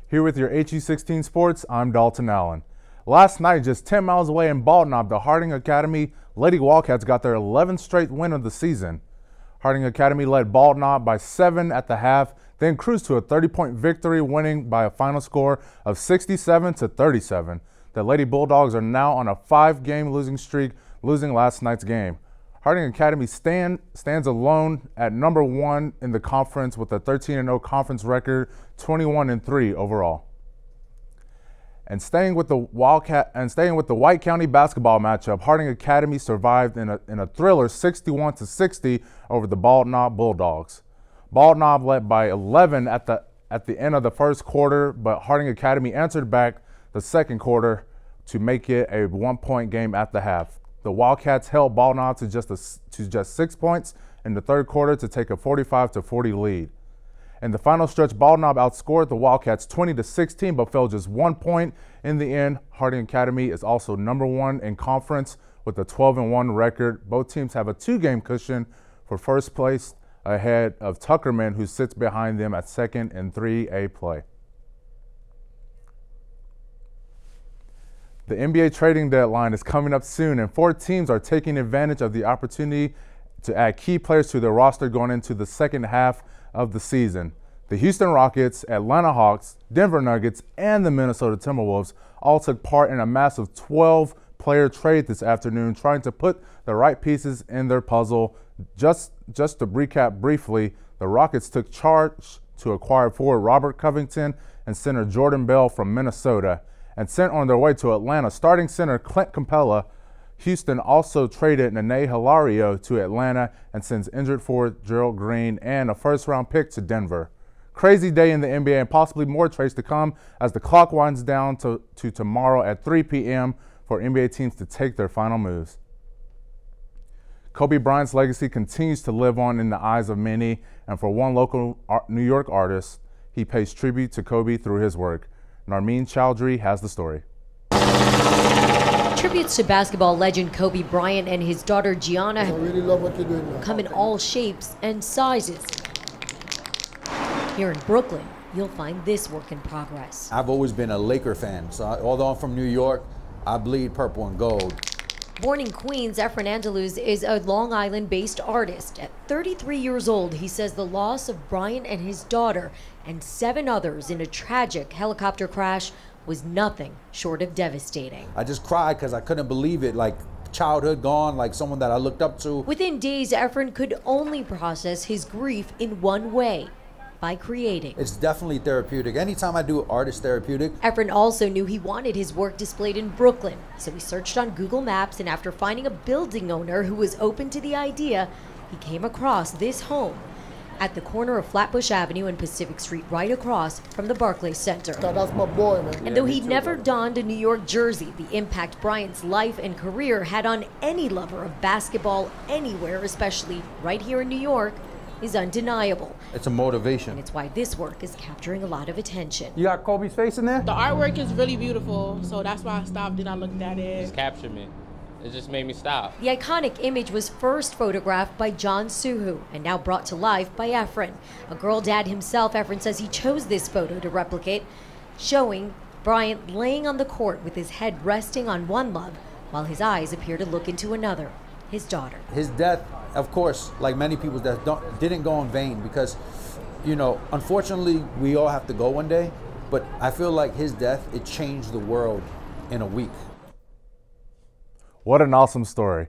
Here with your HE16 Sports, I'm Dalton Allen. Last night, just 10 miles away in Bald Knob, the Harding Academy Lady Wildcats got their 11th straight win of the season. Harding Academy led Bald Knob by 7 at the half, then cruised to a 30-point victory, winning by a final score of 67-37. The Lady Bulldogs are now on a 5-game losing streak, losing last night's game. Harding Academy stands alone at number 1 in the conference with a 13-0 conference record, 21-3 overall. And staying with the White County basketball matchup, Harding Academy survived in a thriller 61-60 over the Bald Knob Bulldogs. Bald Knob led by 11 at the end of the first quarter, but Harding Academy answered back the second quarter to make it a 1-point game at the half. The Wildcats held Bald Knob to just 6 points in the third quarter to take a 45-40 lead. In the final stretch, Bald Knob outscored the Wildcats 20-16, but fell just 1 point in the end. Harding Academy is also number 1 in conference with a 12-1 record. Both teams have a 2-game cushion for first place ahead of Tuckerman, who sits behind them at second in 3A play. The NBA trading deadline is coming up soon, and 4 teams are taking advantage of the opportunity to add key players to their roster going into the second half of the season. The Houston Rockets, Atlanta Hawks, Denver Nuggets, and the Minnesota Timberwolves all took part in a massive 12-player trade this afternoon, trying to put the right pieces in their puzzle. Just to recap briefly, the Rockets took charge to acquire forward Robert Covington and center Jordan Bell from Minnesota, and sent on their way to Atlanta starting center Clint Capella. Houston also traded Nene Hilario to Atlanta and sends injured forward Gerald Green and a first-round pick to Denver. Crazy day in the NBA, and possibly more trades to come as the clock winds down to tomorrow at 3 p.m. for NBA teams to take their final moves. Kobe Bryant's legacy continues to live on in the eyes of many, and for one local New York artist, he pays tribute to Kobe through his work. Narmeen Chowdhury has the story. Tributes to basketball legend Kobe Bryant and his daughter Gianna come in all shapes and sizes. Here in Brooklyn, you'll find this work in progress. I've always been a Laker fan, so although I'm from New York, I bleed purple and gold. Born in Queens, Efren Andaluz is a Long Island-based artist. At 33 years old, he says the loss of Bryant and his daughter and 7 others in a tragic helicopter crash was nothing short of devastating. I just cried because I couldn't believe it, like childhood gone, like someone that I looked up to. Within days, Efren could only process his grief in one way: by creating. It's definitely therapeutic. Anytime I do art, it's therapeutic. Efren also knew he wanted his work displayed in Brooklyn, so he searched on Google Maps, and after finding a building owner who was open to the idea, he came across this home at the corner of Flatbush Avenue and Pacific Street, right across from the Barclays Center. That's my boy, man. And though he'd never donned a New York jersey, the impact Bryant's life and career had on any lover of basketball anywhere, especially right here in New York, is undeniable. It's a motivation. And it's why this work is capturing a lot of attention. You got Kobe's face in there? The artwork is really beautiful, so that's why I stopped and I looked at it. It captured me. It just made me stop. The iconic image was first photographed by John Suhu and now brought to life by Efren. A girl dad himself, Efren says he chose this photo to replicate, showing Bryant laying on the court with his head resting on one love while his eyes appear to look into another, his daughter. His death, of course, like many people's death, didn't go in vain because, you know, unfortunately, we all have to go one day, but I feel like his death, it changed the world in a week. What an awesome story.